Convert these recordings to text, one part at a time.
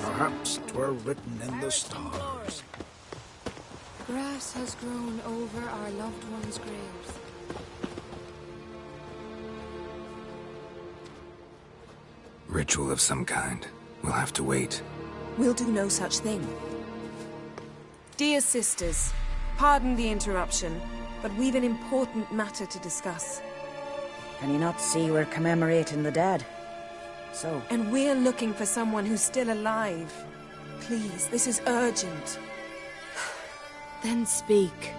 Perhaps 'twere written in the stars. Grass has grown over our loved ones' graves. Ritual of some kind. We'll have to wait. We'll do no such thing. Dear sisters, pardon the interruption, but we've an important matter to discuss. Can you not see we're commemorating the dead? So? And we're looking for someone who's still alive. Please, this is urgent. Then speak.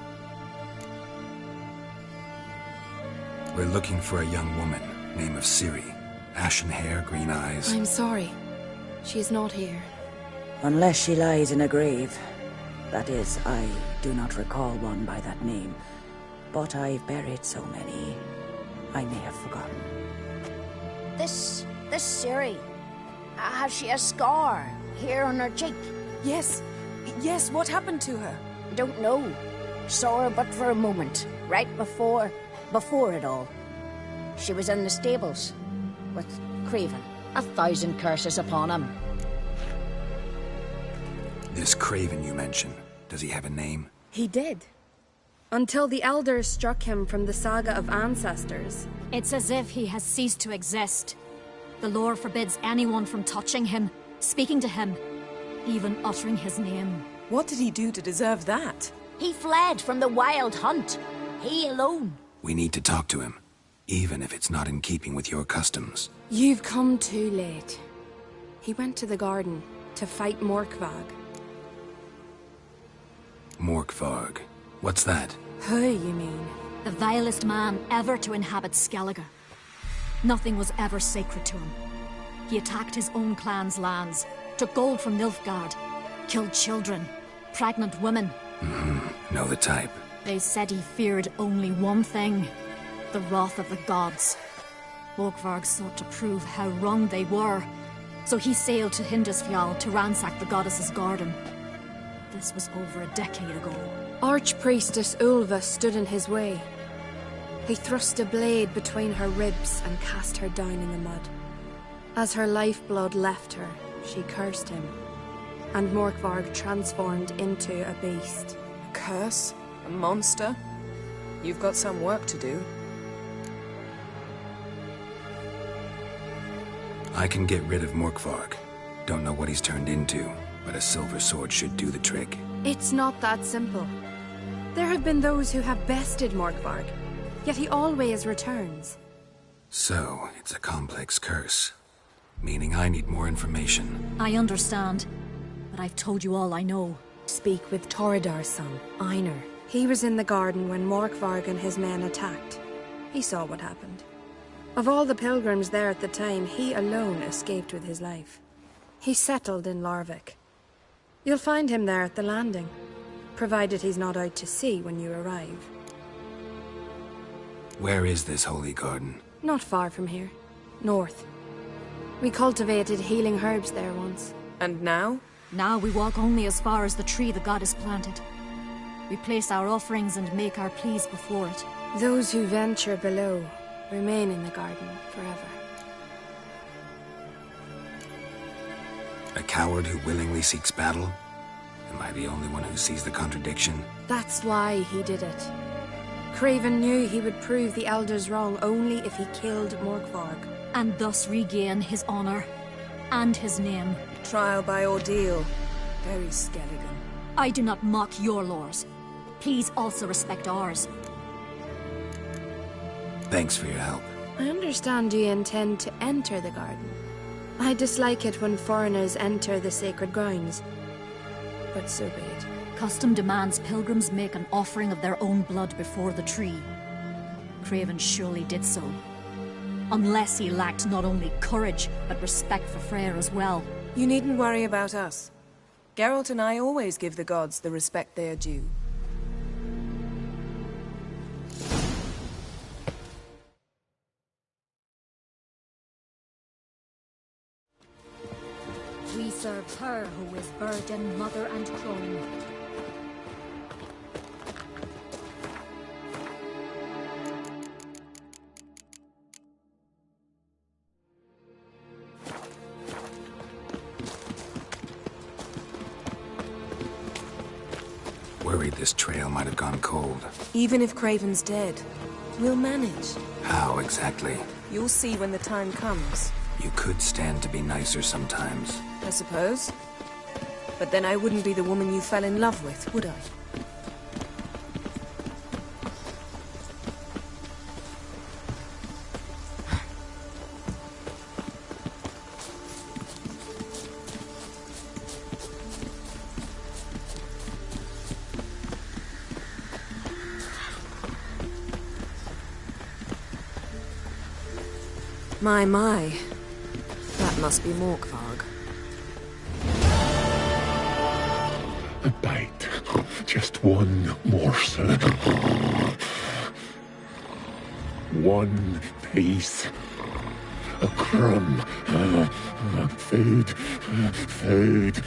We're looking for a young woman, name of Ciri. Ashen hair, green eyes. I'm sorry. She is not here. Unless she lies in a grave. That is, I do not recall one by that name. But I've buried so many, I may have forgotten. This Ciri, has she a scar here on her cheek? Yes, what happened to her? Don't know. Saw her but for a moment, right before it all. She was in the stables with Craven. 1,000 curses upon him. This Craven you mentioned, does he have a name? He did. Until the elders struck him from the saga of ancestors. It's as if he has ceased to exist. The lore forbids anyone from touching him, speaking to him, even uttering his name. What did he do to deserve that? He fled from the wild hunt. He alone. We need to talk to him, even if it's not in keeping with your customs. You've come too late. He went to the garden to fight Morkvag. Morkvarg. What's that? Who, you mean? The vilest man ever to inhabit Skellige. Nothing was ever sacred to him. He attacked his own clan's lands, took gold from Nilfgaard, killed children, pregnant women. Know the type. They said he feared only one thing, the wrath of the gods. Morkvarg sought to prove how wrong they were, so he sailed to Hindisfjall to ransack the goddess's garden. This was over a decade ago. Archpriestess Ulva stood in his way. He thrust a blade between her ribs and cast her down in the mud. As her lifeblood left her, she cursed him, and Morkvarg transformed into a beast. A curse? A monster? You've got some work to do. I can get rid of Morkvarg. Don't know what he's turned into, but a silver sword should do the trick. It's not that simple. There have been those who have bested Morkvarg, yet he always returns. So, it's a complex curse. Meaning I need more information. I understand, but I've told you all I know. Speak with Torridar's son, Einar. He was in the garden when Morkvarg and his men attacked. He saw what happened. Of all the pilgrims there at the time, he alone escaped with his life. He settled in Larvik. You'll find him there at the landing, provided he's not out to sea when you arrive. Where is this holy garden? Not far from here. North. We cultivated healing herbs there once. And now? Now we walk only as far as the tree the goddess planted. We place our offerings and make our pleas before it. Those who venture below remain in the garden forever. A coward who willingly seeks battle? Am I the only one who sees the contradiction? That's why he did it. Craven knew he would prove the elders wrong only if he killed Morkvarg. And thus regain his honor and his name. Trial by ordeal. Very Skellige. I do not mock your laws. Please also respect ours. Thanks for your help. I understand you intend to enter the garden. I dislike it when foreigners enter the sacred grounds. But so be it. Custom demands pilgrims make an offering of their own blood before the tree. Craven surely did so. Unless he lacked not only courage, but respect for Freyr as well. You needn't worry about us. Geralt and I always give the gods the respect they are due. We serve her who is virgin, mother, and crone. worried this trail might have gone cold. Even if Craven's dead, we'll manage. How exactly? You'll see when the time comes. You could stand to be nicer sometimes. I suppose. But then I wouldn't be the woman you fell in love with, would I? My. That must be Morkvarg. A bite. Just one morsel. One piece. A crumb. Food. Food.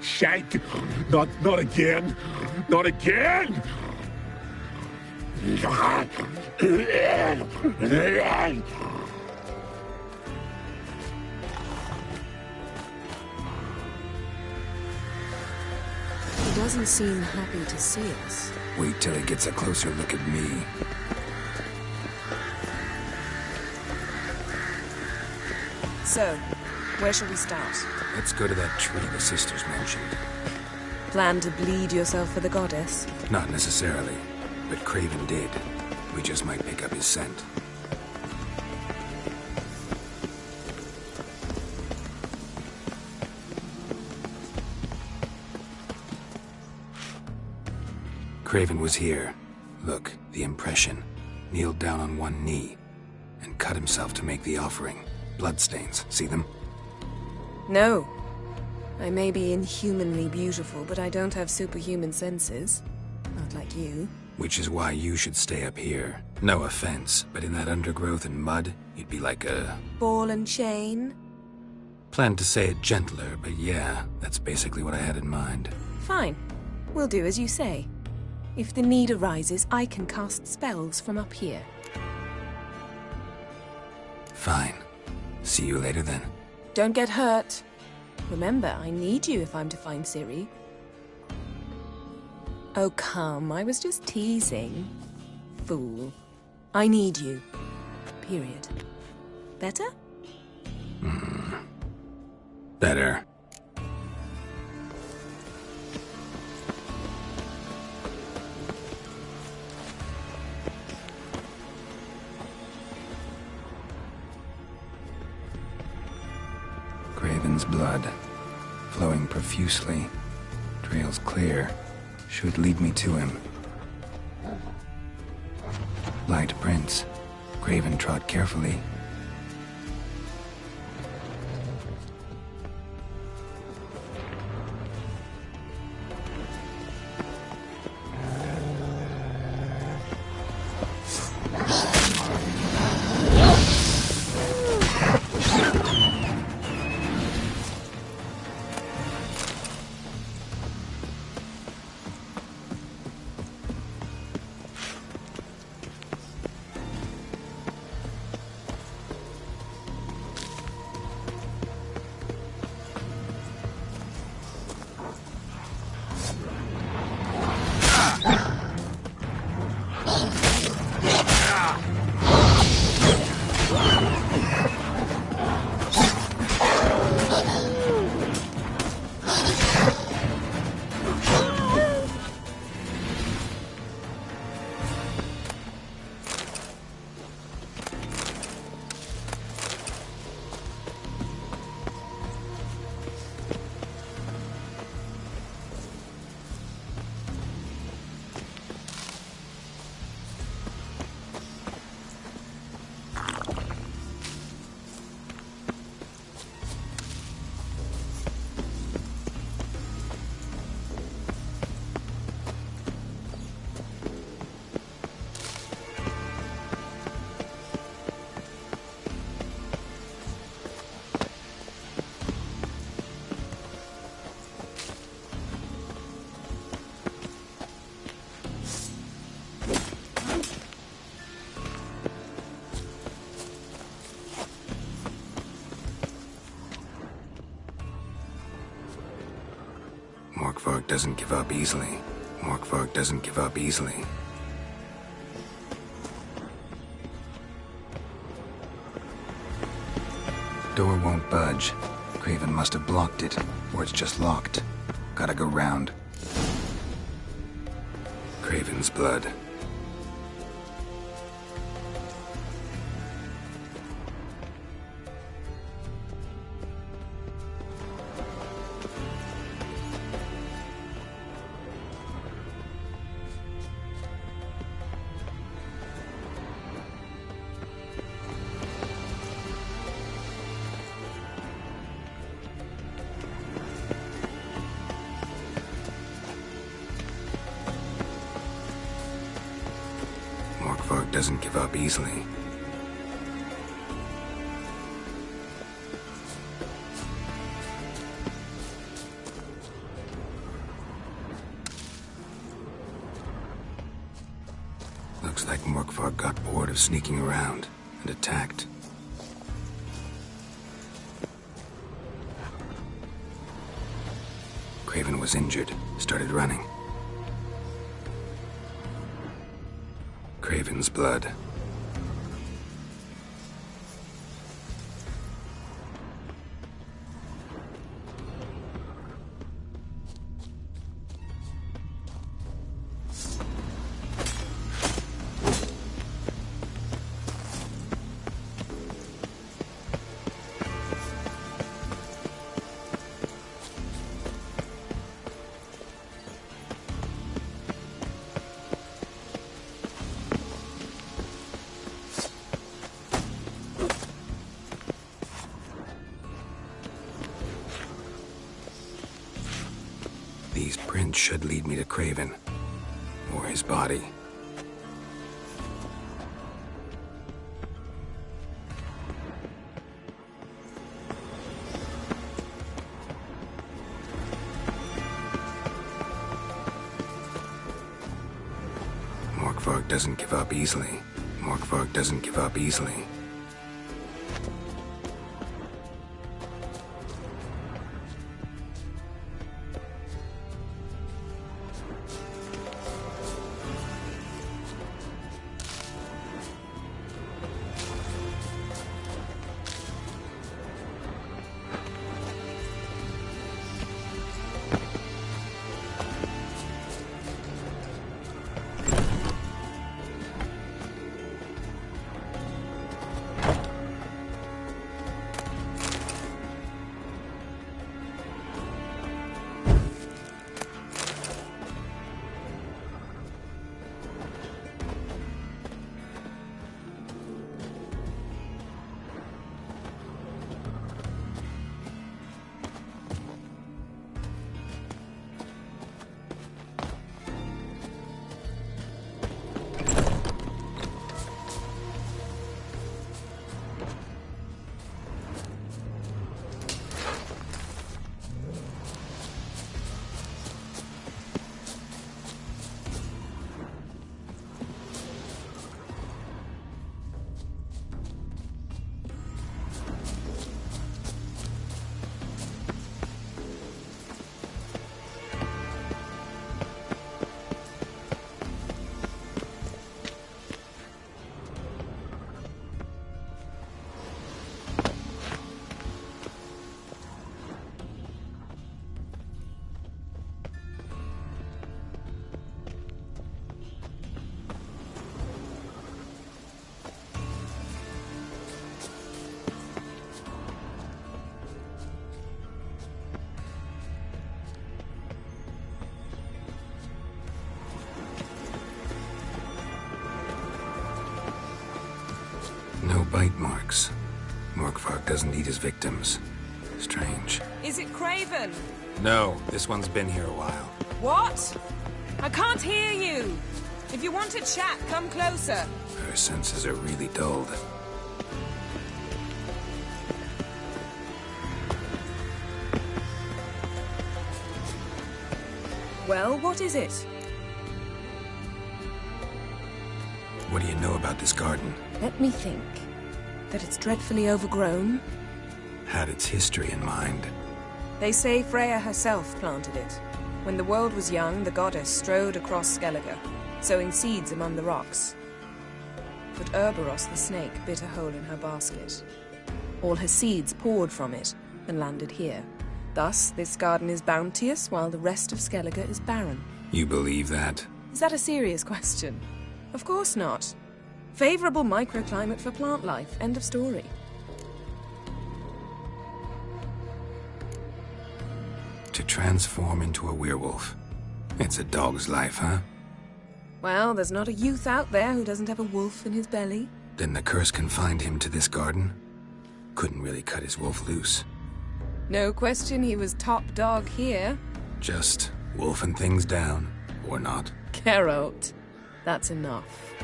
Shank. Not again. Not again! He doesn't seem happy to see us. Wait till he gets a closer look at me. So, where shall we start? Let's go to that tree the sisters mentioned. Plan to bleed yourself for the goddess? Not necessarily, but Craven did. We just might pick up his scent. Craven was here. Look, the impression. Kneeled down on one knee and cut himself to make the offering. Bloodstains, see them? No. I may be inhumanly beautiful, but I don't have superhuman senses. Not like you. Which is why you should stay up here. No offense, but in that undergrowth and mud, you'd be like a... ball and chain? Planned to say it gentler, but yeah, that's basically what I had in mind. Fine. We'll do as you say. If the need arises, I can cast spells from up here. Fine. See you later then. Don't get hurt. Remember, I need you if I'm to find Ciri. Oh, come. I was just teasing. Fool. I need you. Period. Better? Better. Craven's blood, flowing profusely, trails clear, should lead me to him. Light prints. Craven trod carefully. Morkvarg doesn't give up easily. Morkvarg doesn't give up easily. Door won't budge. Craven must have blocked it, or it's just locked. Gotta go round. Craven's blood. Morkvarg doesn't give up easily. Looks like Morkvarg got bored of sneaking around and attacked. Craven was injured, started running. Craven's blood. These prints should lead me to Craven, or his body. Morkvarg doesn't give up easily. Morkvarg doesn't give up easily. No bite marks. Morkvarg doesn't eat his victims. Strange. Is it Craven? No, this one's been here a while. What? I can't hear you. If you want to chat, come closer. Her senses are really dulled. Well, what is it? What do you know about this garden? Let me think. That it's dreadfully overgrown. Had its history in mind. They say Freya herself planted it. When the world was young, the goddess strode across Skellige, sowing seeds among the rocks. But Urboros the snake bit a hole in her basket. All her seeds poured from it and landed here. Thus, this garden is bounteous, while the rest of Skellige is barren. You believe that? Is that a serious question? Of course not. Favorable microclimate for plant life. End of story. To transform into a werewolf. It's a dog's life, huh? Well, there's not a youth out there who doesn't have a wolf in his belly. Then the curse confined him to this garden? Couldn't really cut his wolf loose. No question he was top dog here. Just wolfing things down, or not. Geralt, that's enough.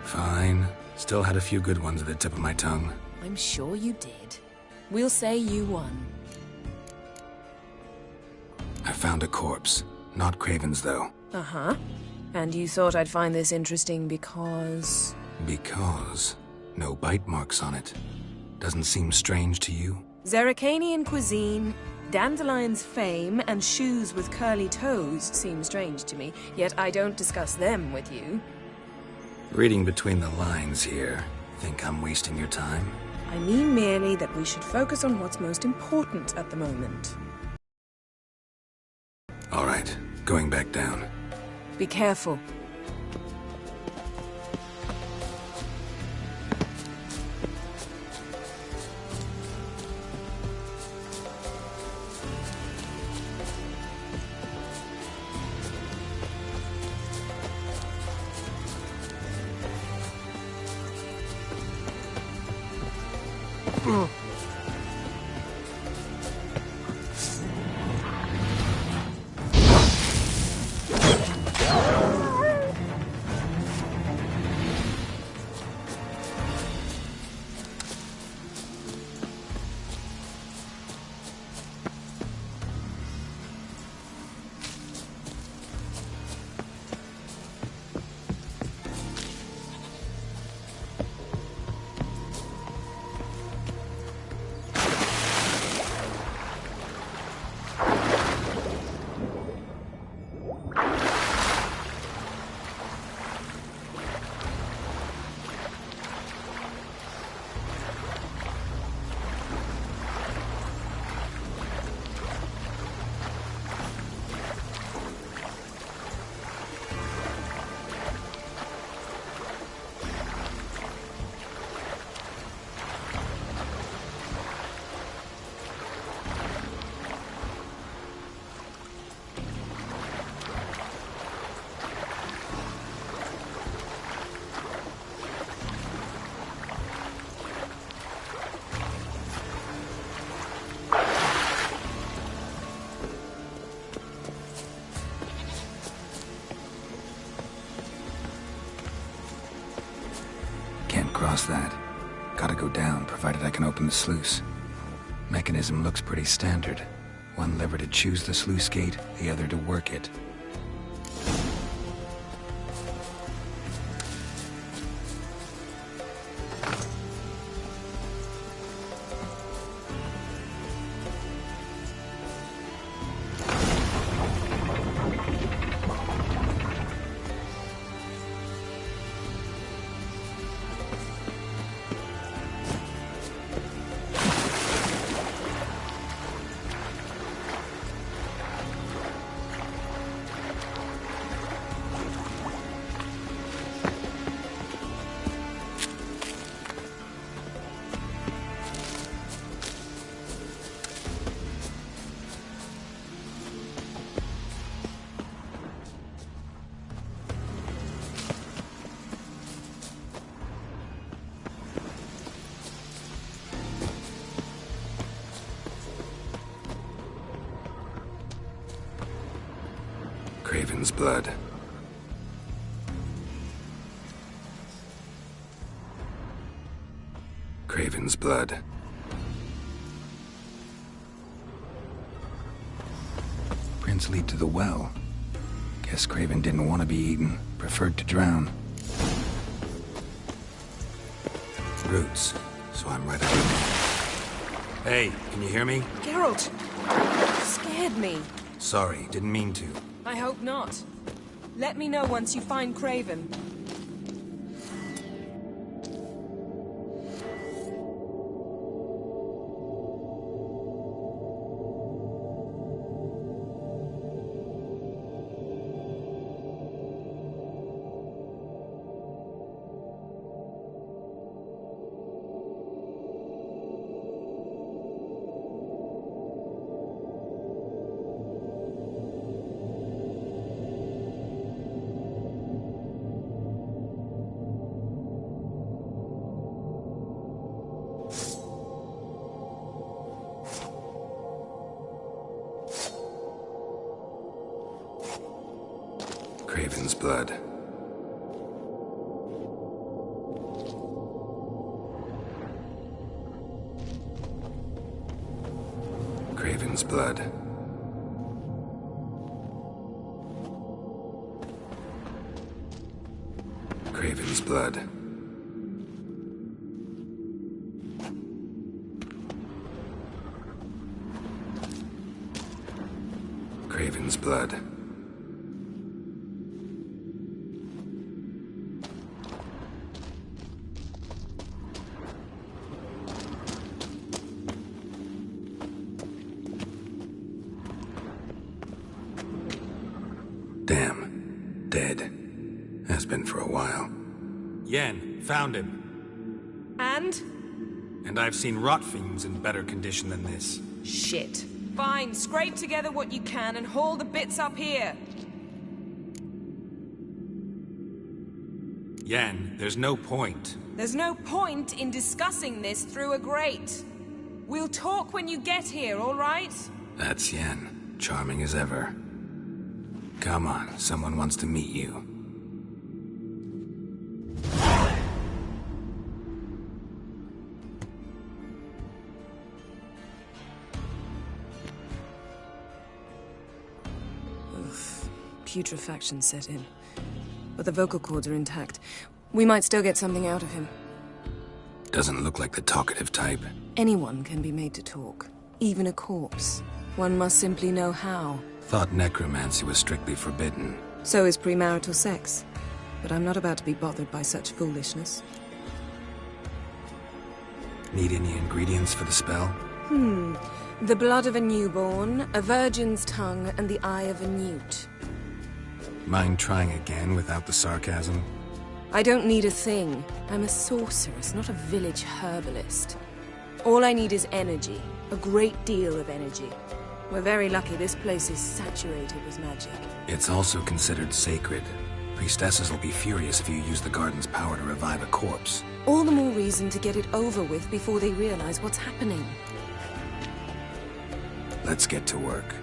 Fine. Still had a few good ones at the tip of my tongue. I'm sure you did. We'll say you won. I found a corpse. Not Craven's, though. Uh-huh. And you thought I'd find this interesting because... Because no bite marks on it. Doesn't seem strange to you? Zerrikanian cuisine, Dandelion's fame, and shoes with curly toes seem strange to me, yet I don't discuss them with you. Reading between the lines here, think I'm wasting your time? I mean merely that we should focus on what's most important at the moment. All right, going back down. Be careful. Cross that. Gotta go down, provided I can open the sluice. Mechanism looks pretty standard. One lever to choose the sluice gate, the other to work it. Craven's blood. Craven's blood. Prints lead to the well. Guess Craven didn't want to be eaten, preferred to drown. Roots, so I'm right up. Hey, can you hear me? Geralt! You scared me. Sorry, didn't mean to. I hope not. Let me know once you find Craven. Craven's blood. Craven's blood. Craven's blood. Craven's blood. Damn. Dead. Has been for a while. Yen, found him. And? And I've seen rot fiends in better condition than this. Shit. Fine, scrape together what you can and haul the bits up here. Yen, there's no point. There's no point in discussing this through a grate. We'll talk when you get here, all right? That's Yen. Charming as ever. Come on, someone wants to meet you. Putrefaction set in. But the vocal cords are intact. We might still get something out of him. Doesn't look like the talkative type. Anyone can be made to talk. Even a corpse. One must simply know how. Thought necromancy was strictly forbidden. So is premarital sex. But I'm not about to be bothered by such foolishness. Need any ingredients for the spell? The blood of a newborn, a virgin's tongue, and the eye of a newt. Mind trying again without the sarcasm? I don't need a thing. I'm a sorceress, not a village herbalist. All I need is energy. A great deal of energy. We're very lucky this place is saturated with magic. It's also considered sacred. Priestesses will be furious if you use the garden's power to revive a corpse. All the more reason to get it over with before they realize what's happening. Let's get to work.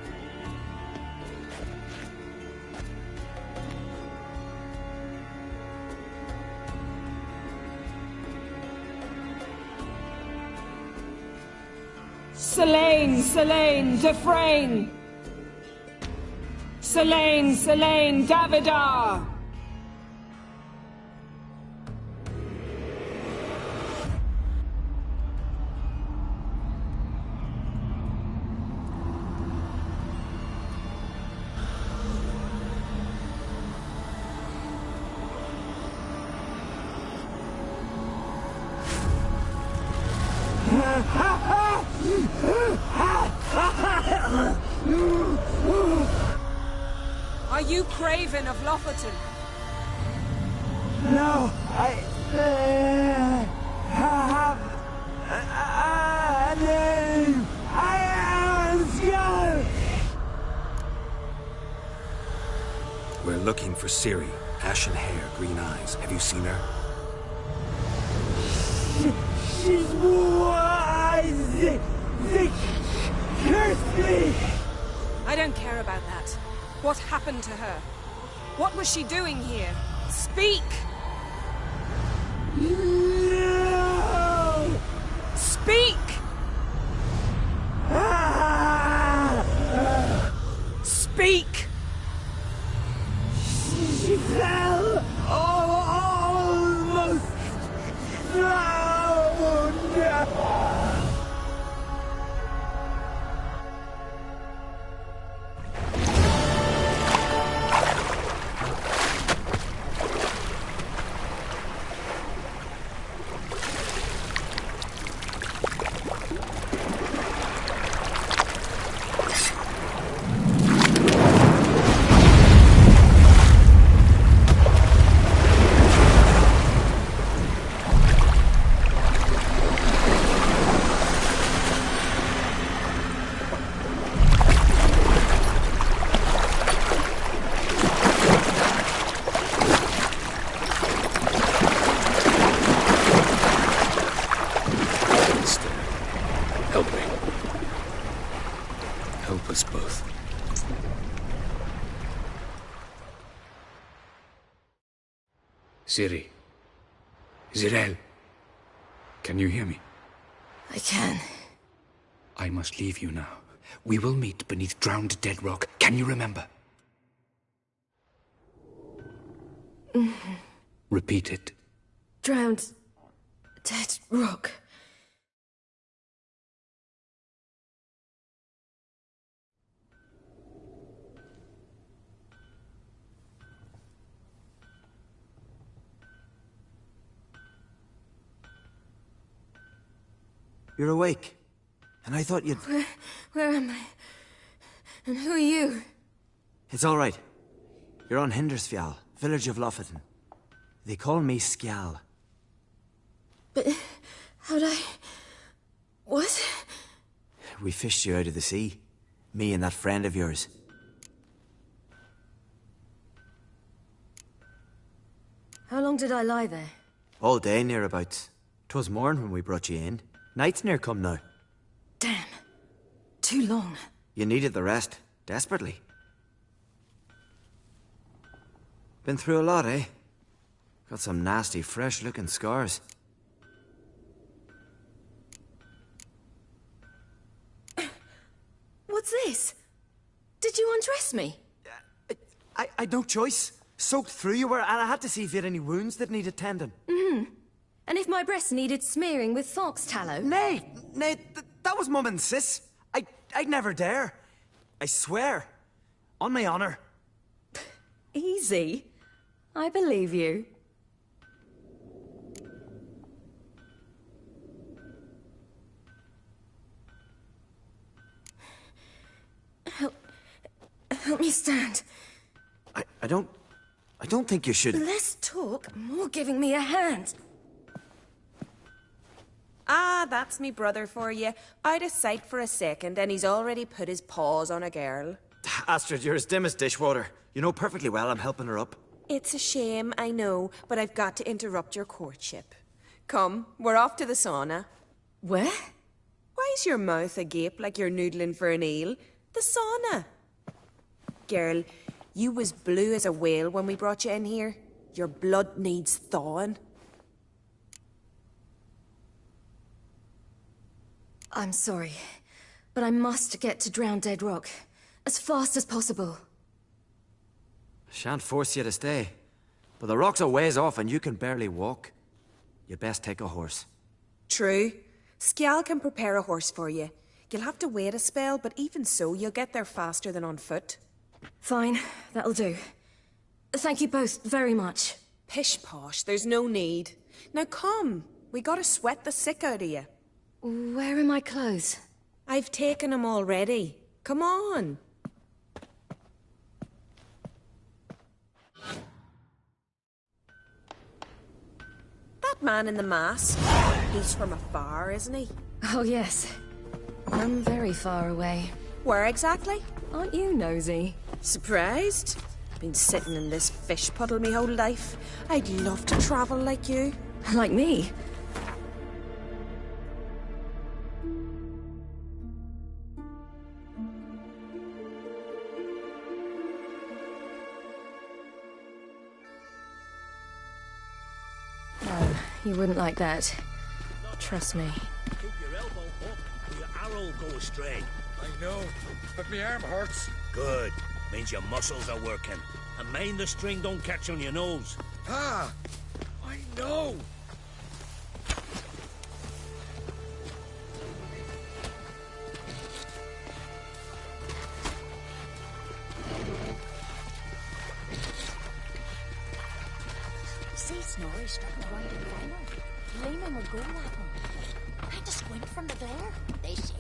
Selene, Defrain! Selene, Davidar! Are you Craven of Lofoten? No, I have a name. I am Skull. We're looking for Ciri. Ashen hair, green eyes. Have you seen her? She's wise. They cursed me. I don't care about that. What happened to her? What was she doing here? Speak! No. Speak! Speak! She fell almost drowned. us both. Ciri. Zirel. Can you hear me? I can. I must leave you now. We will meet beneath drowned dead rock. Can you remember? Repeat it. Drowned. Dead rock. You're awake. And I thought you'd... Where am I? And who are you? It's all right. You're on Hindersfjall, village of Lofoten. They call me Skjal. But how'd I... What? We fished you out of the sea. Me and that friend of yours. How long did I lie there? All day, nearabouts. 'Twas morn when we brought you in. Night's near come now. Damn. Too long. You needed the rest, desperately. Been through a lot, eh? Got some nasty, fresh-looking scars. What's this? Did you undress me? I'd no choice. Soaked through you were, and I had to see if you had any wounds that needed tending. And if my breasts needed smearing with fox tallow? Nay, that was Mum and Sis. I'd never dare. I swear. On my honor. Easy. I believe you. Help me stand. I don't think you should... Less talk, more giving me a hand. Ah, that's me brother for you. Out of sight for a second, and he's already put his paws on a girl. Astrid, you're as dim as dishwater. You know perfectly well I'm helping her up. It's a shame, I know, but I've got to interrupt your courtship. Come, we're off to the sauna. Where? Why's your mouth agape like you're noodling for an eel? The sauna. Girl, you was blue as a whale when we brought you in here. Your blood needs thawing. I'm sorry, but I must get to Drowned Dead Rock as fast as possible. Shan't force you to stay. But the rock's a ways off and you can barely walk. You'd best take a horse. True. Skjal can prepare a horse for you. You'll have to wait a spell, but even so, you'll get there faster than on foot. Fine, that'll do. Thank you both very much. Pish-posh, there's no need. Now come, we gotta sweat the sick out of you. Where are my clothes? I've taken 'em already. Come on. That man in the mask, he's from afar, isn't he? Oh, yes. I'm very far away. Where exactly? Aren't you nosy? Surprised? Been sitting in this fish puddle me whole life. I'd love to travel like you. Like me? No, you wouldn't like that. Trust me. Keep your elbow up or your arrow will go astray. I know, but my arm hurts. Good. Means your muscles are working. And mind the string don't catch on your nose. Ah, I know. See Snorri stepping around the corner. Lehman will go at him. Kind of squint from the glare, they say.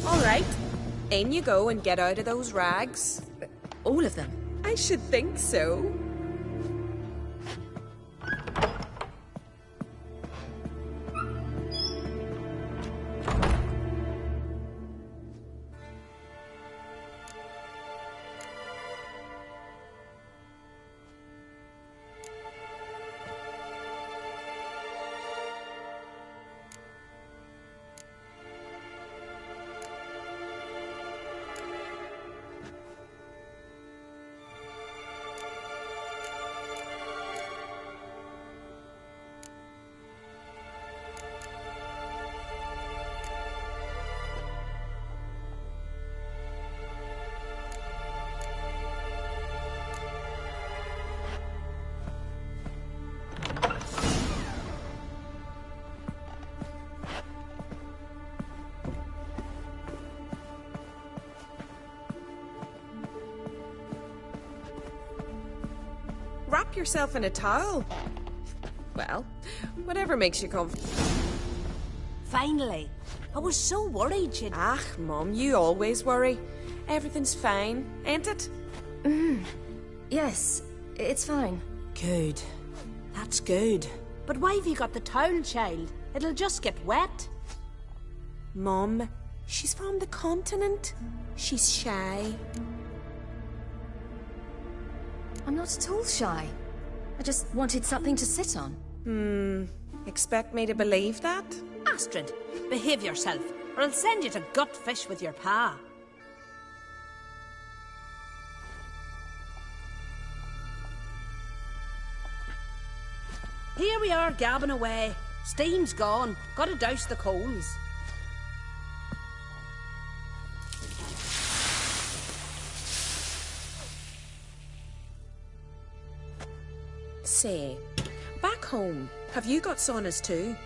All right. In you go and get out of those rags. All of them? I should think so. wrap yourself in a towel. Well, whatever makes you comfortable. Finally. I was so worried she'd... Ah, Mum, you always worry. Everything's fine, ain't it? Yes, it's fine. Good. That's good. But why have you got the towel, child? It'll just get wet. Mum, she's from the continent. She's shy. I'm not at all shy. I just wanted something to sit on. Expect me to believe that? Astrid, behave yourself, or I'll send you to gut fish with your pa. Here we are, gabbing away. Steam's gone. Gotta douse the coals. Say, back home, have you got saunas too?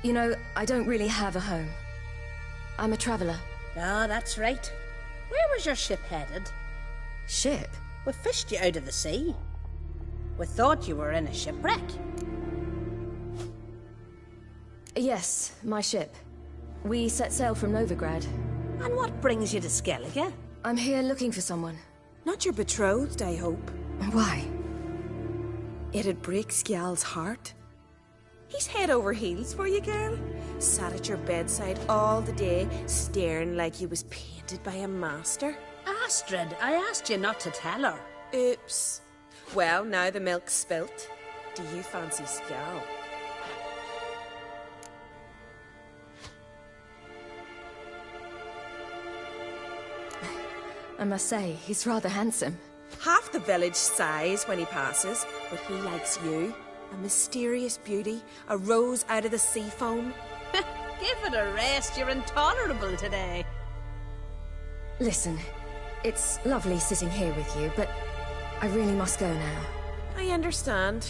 You know, I don't really have a home. I'm a traveller. Ah, that's right. Where was your ship headed? Ship? We fished you out of the sea. We thought you were in a shipwreck. Yes, my ship. We set sail from Novigrad. And what brings you to Skellige? I'm here looking for someone. Not your betrothed, I hope. Why? It'd break Skjal's heart. He's head over heels for you, girl. Sat at your bedside all the day, staring like he was painted by a master. Astrid, I asked you not to tell her. Oops. Well, now the milk's spilt. Do you fancy Skjal? I must say, he's rather handsome. Half the village sighs when he passes, but he likes you. A mysterious beauty, a rose out of the sea foam. Give it a rest, you're intolerable today. Listen, it's lovely sitting here with you, but I really must go now. I understand.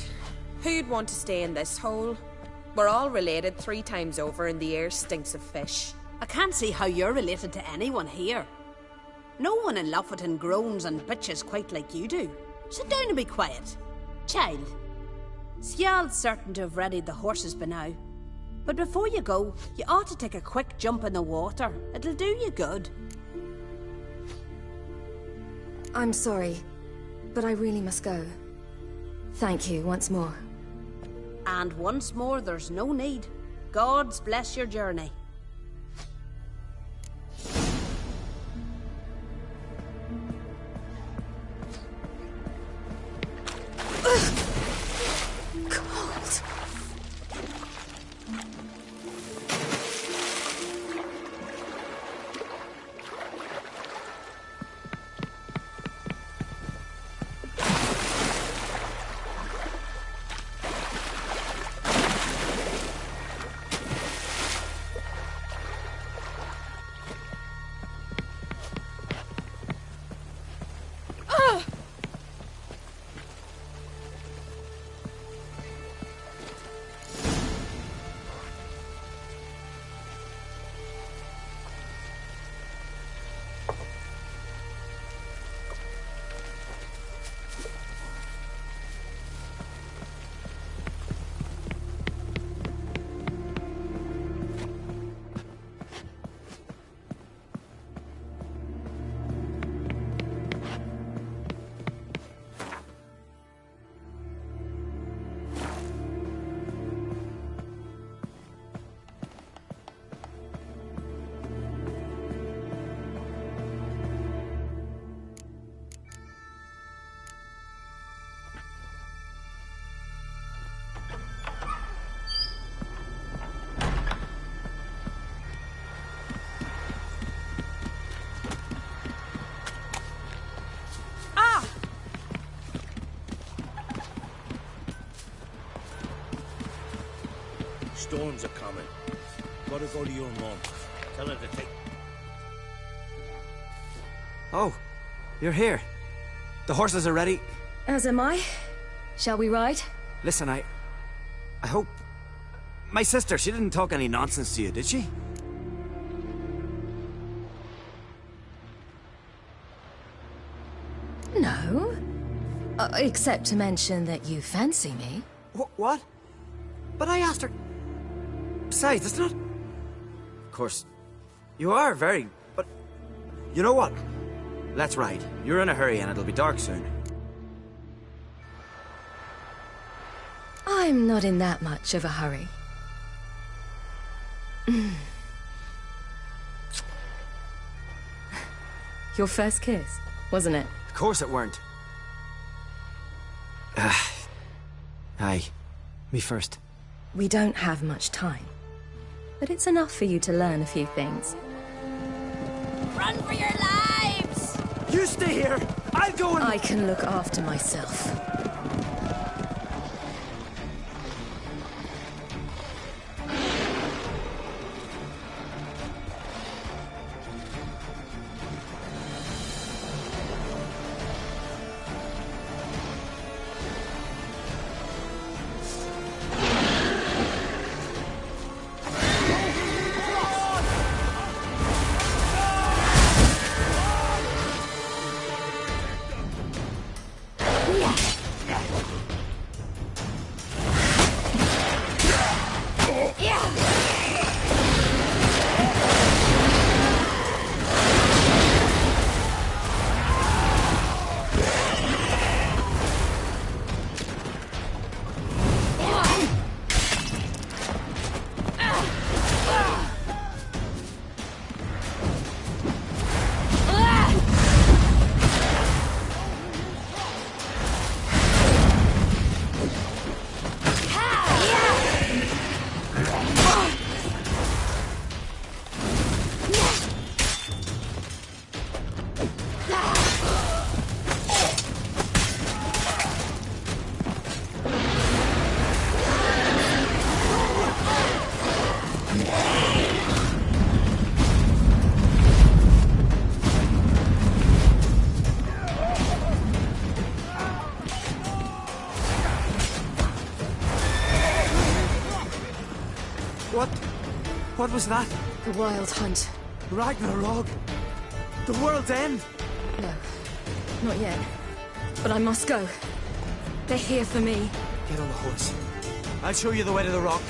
Who'd want to stay in this hole? We're all related 3 times over and the air stinks of fish. I can't see how you're related to anyone here. No one in Lofoten groans and bitches quite like you do. Sit down and be quiet. Child, Skjal's certain to have readied the horses by now. But before you go, you ought to take a quick jump in the water. It'll do you good. I'm sorry, but I really must go. Thank you once more. And once more, there's no need. God's bless your journey. Cold. Storms are coming. Gotta go to your mom. Tell her to take... Oh, you're here. The horses are ready. As am I. Shall we ride? Listen, I hope... My sister, she didn't talk any nonsense to you, did she? No. Except to mention that you fancy me. What? But I asked her... Besides, it's not... Of course, you are very... But... You know what? Let's ride. You're in a hurry and it'll be dark soon. I'm not in that much of a hurry. Your first kiss, wasn't it? Of course it weren't. Aye. Me first. We don't have much time. But it's enough for you to learn a few things. Run for your lives! You stay here! I'll go and... I can look after myself. What was that? The Wild Hunt. Ragnarok? The world's end? No, not yet. But I must go. They're here for me. Get on the horse. I'll show you the way to the rock.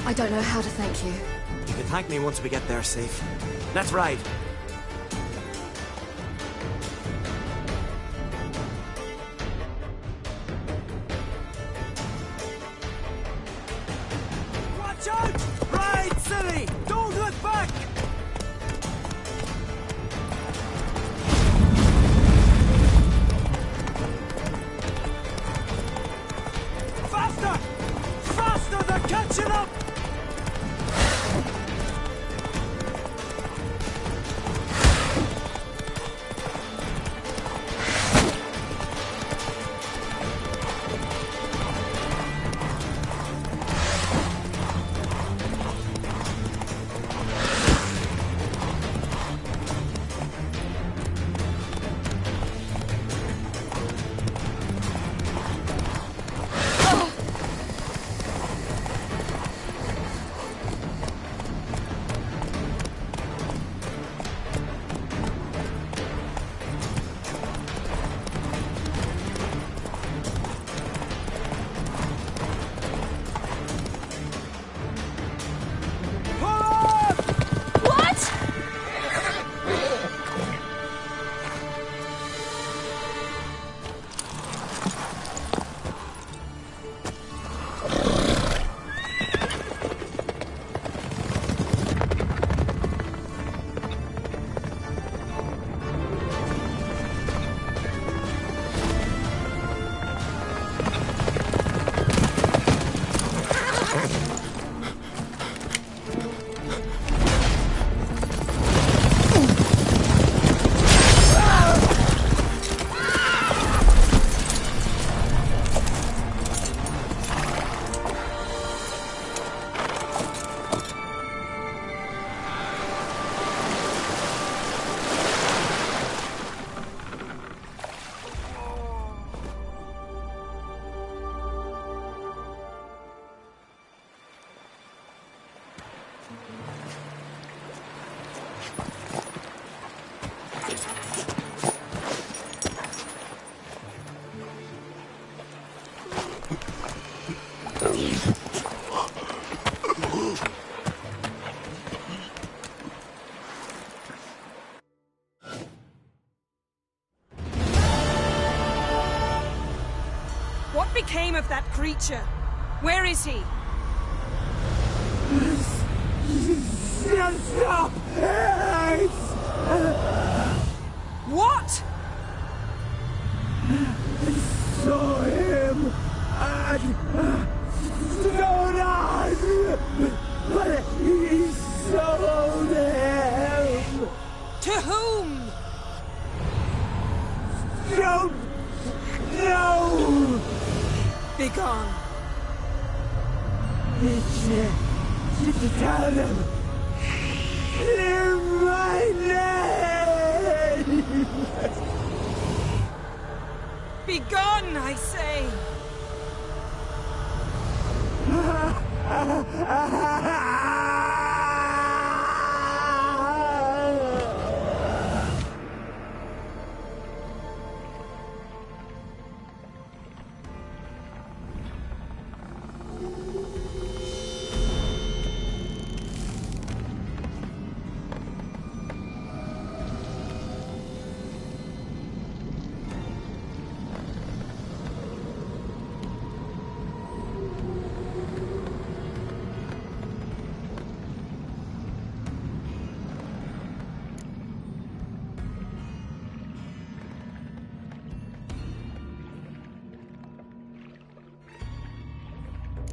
I don't know how to thank you. You can thank me once we get there safe. Let's ride. Watch out! Ride, silly! Don't look back! Faster! Faster! They're catching up! What became of that creature? Where is he? Stop! What? Saw him at Stone, but he sold him. To whom? Don't know. Begone. Tell them. Clear my name. Begone, I say.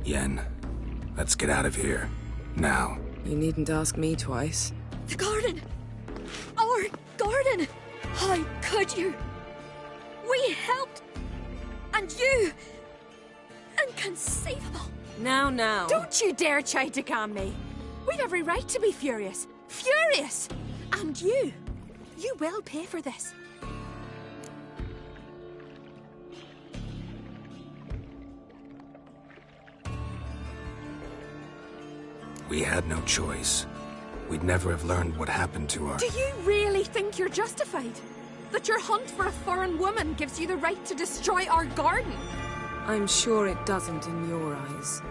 Yen, let's get out of here. Now. You needn't ask me twice. The garden! Our garden! How could you? We helped! And you! Inconceivable! Now. Don't you dare try to calm me. We've every right to be furious. Furious! And you will pay for this. We had no choice. We'd never have learned what happened to our... Do you really think you're justified? That your hunt for a foreign woman gives you the right to destroy our garden? I'm sure it doesn't in your eyes.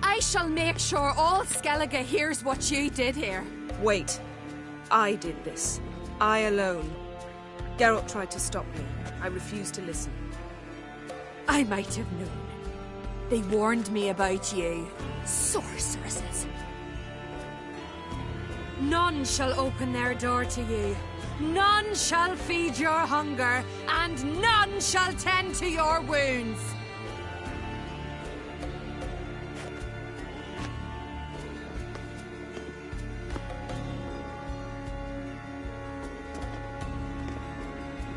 I shall make sure all Skellige hears what you did here. Wait. I did this. I alone. Geralt tried to stop me. I refused to listen. I might have known. They warned me about you. Sorceresses. None shall open their door to you. None shall feed your hunger, and none shall tend to your wounds.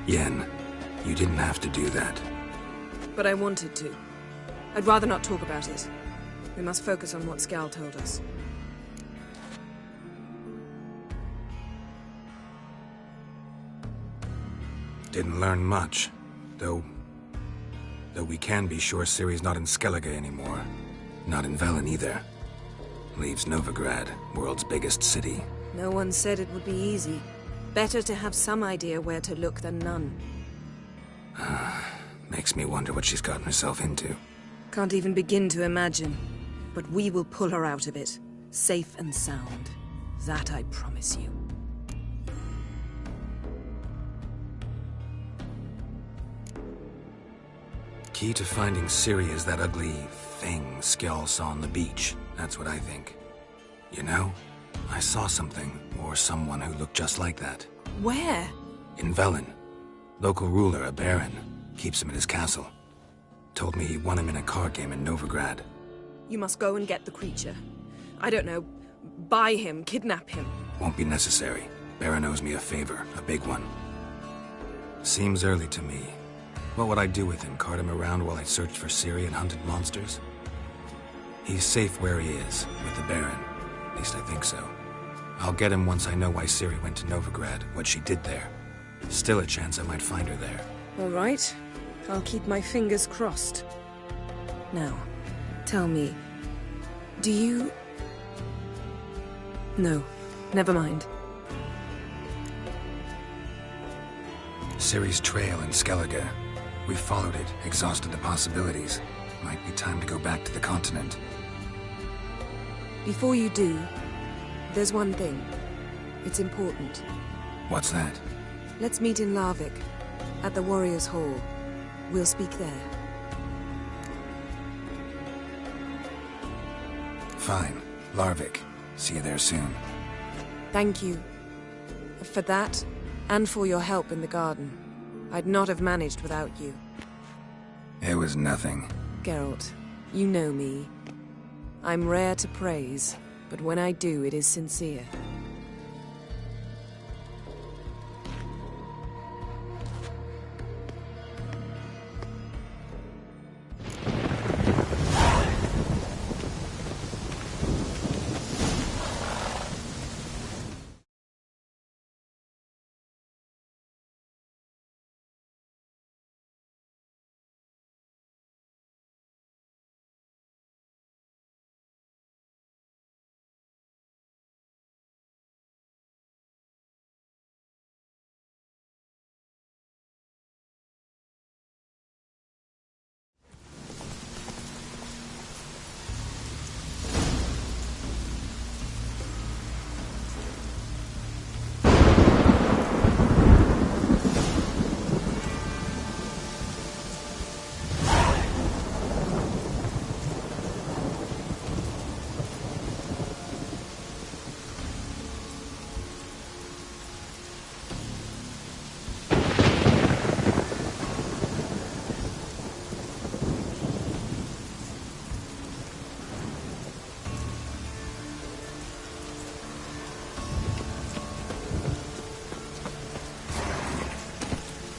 Yen, you didn't have to do that. But I wanted to. I'd rather not talk about it. We must focus on what Skal told us. Didn't learn much, though we can be sure Ciri's not in Skellige anymore. Not in Velen either. Leaves Novigrad, world's biggest city. No one said it would be easy. Better to have some idea where to look than none. Makes me wonder what she's gotten herself into. Can't even begin to imagine. But we will pull her out of it. Safe and sound. That I promise you. Key to finding Ciri is that ugly thing Skjall saw on the beach. That's what I think. You know, I saw something, or someone who looked just like that. Where? In Velen. Local ruler, a baron, keeps him at his castle. Told me he won him in a card game in Novigrad. You must go and get the creature. I don't know, buy him, kidnap him. Won't be necessary. Baron owes me a favor, a big one. Seems early to me. What would I do with him? Cart him around while I searched for Ciri and hunted monsters? He's safe where he is, with the Baron. At least I think so. I'll get him once I know why Ciri went to Novigrad, what she did there. Still a chance I might find her there. All right. I'll keep my fingers crossed. Now, tell me, do you... No, never mind. Ciri's trail in Skellige. We followed it, exhausted the possibilities. Might be time to go back to the continent. Before you do, there's one thing. It's important. What's that? Let's meet in Larvik, at the Warriors' Hall. We'll speak there. Fine. Larvik. See you there soon. Thank you. For that, and for your help in the garden. I'd not have managed without you. It was nothing. Geralt, you know me. I'm rare to praise, but when I do, it is sincere.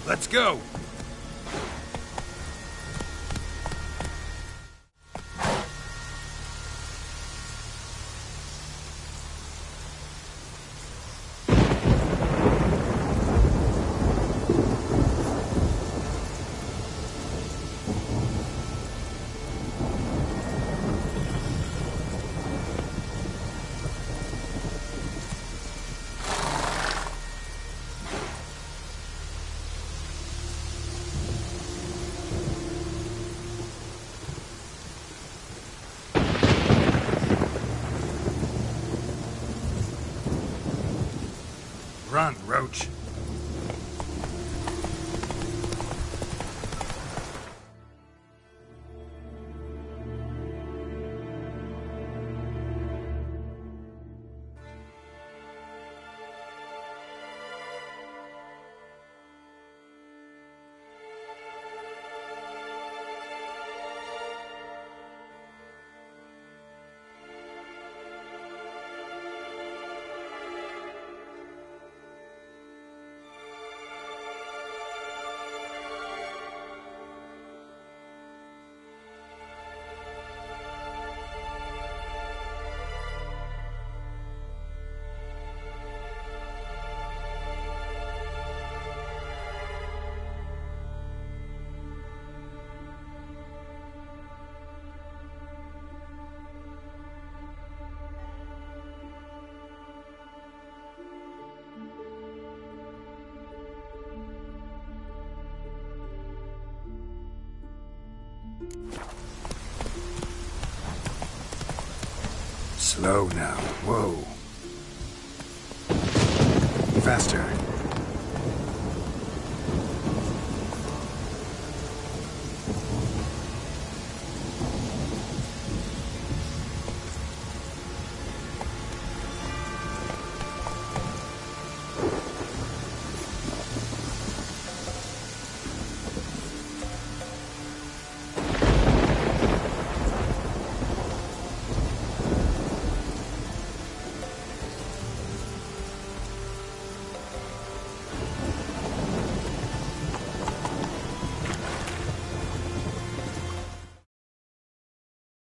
Let's go! Run, Roach. Slow now. Whoa. Faster.